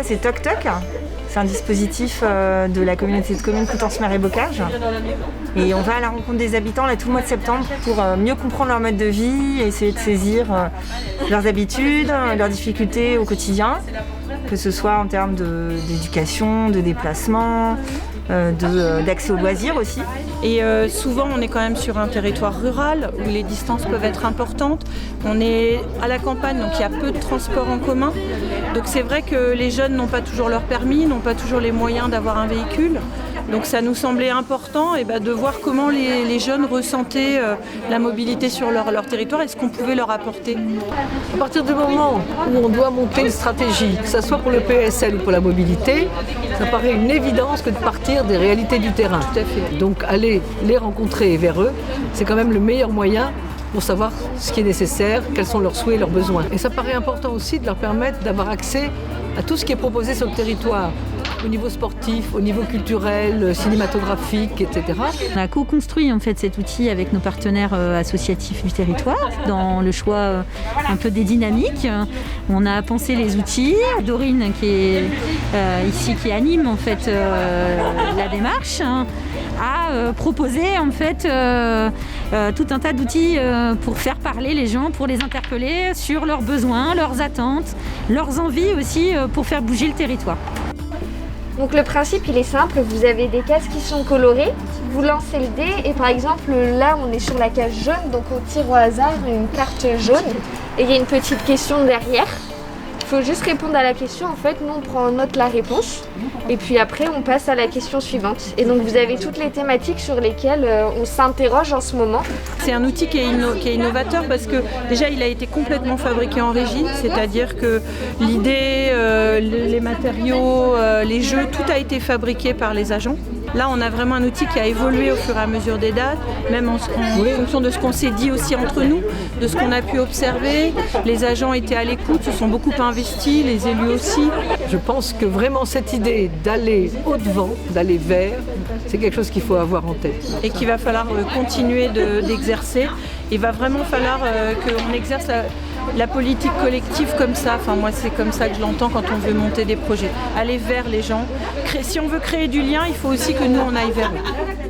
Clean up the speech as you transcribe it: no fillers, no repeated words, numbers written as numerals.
c'est Toc Toc. C'est un dispositif de la communauté de communes Coutances-Mer et Bocage. Et on va à la rencontre des habitants là, tout le mois de septembre pour mieux comprendre leur mode de vie et essayer de saisir leurs habitudes, leurs difficultés au quotidien, que ce soit en termes d'éducation, de déplacement, d'accès aux loisirs aussi. Et souvent, on est quand même sur un territoire rural où les distances peuvent être importantes. On est à la campagne, donc il y a peu de transports en commun. Donc c'est vrai que les jeunes n'ont pas toujours leur permis, n'ont pas toujours les moyens d'avoir un véhicule. Donc ça nous semblait important de voir comment les jeunes ressentaient la mobilité sur leur territoire et ce qu'on pouvait leur apporter. À partir du moment où on doit monter une stratégie, que ce soit pour le PSL ou pour la mobilité, ça paraît une évidence que de partir des réalités du terrain. Tout à fait. Donc aller les rencontrer vers eux, c'est quand même le meilleur moyen pour savoir ce qui est nécessaire, quels sont leurs souhaits et leurs besoins. Et ça paraît important aussi de leur permettre d'avoir accès à tout ce qui est proposé sur le territoire, au niveau sportif, au niveau culturel, cinématographique, etc. On a co-construit en fait cet outil avec nos partenaires associatifs du territoire dans le choix un peu des dynamiques. On a pensé les outils. Dorine qui est ici, qui anime en fait la démarche, a proposé en fait tout un tas d'outils pour faire parler les gens, pour les interpeller sur leurs besoins, leurs attentes, leurs envies aussi pour faire bouger le territoire. Donc le principe il est simple, vous avez des cases qui sont colorées, vous lancez le dé et par exemple là on est sur la case jaune, donc on tire au hasard une carte jaune et il y a une petite question derrière. Il faut juste répondre à la question, en fait nous on prend en note la réponse et puis après on passe à la question suivante. Et donc vous avez toutes les thématiques sur lesquelles on s'interroge en ce moment. C'est un outil qui est innovateur parce que déjà il a été complètement fabriqué en régie, c'est-à-dire que l'idée, les matériaux, les jeux, tout a été fabriqué par les agents. Là, on a vraiment un outil qui a évolué au fur et à mesure des dates, même en fonction de ce qu'on s'est dit aussi entre nous, de ce qu'on a pu observer. Les agents étaient à l'écoute, se sont beaucoup investis, les élus aussi. Je pense que vraiment cette idée d'aller au-devant, d'aller vers, c'est quelque chose qu'il faut avoir en tête. Et qu'il va falloir continuer d'exercer. Il va vraiment falloir qu'on exerce la politique collective comme ça. Enfin, moi, c'est comme ça que je l'entends quand on veut monter des projets. Aller vers les gens. Si on veut créer du lien, il faut aussi que nous, on aille vers eux.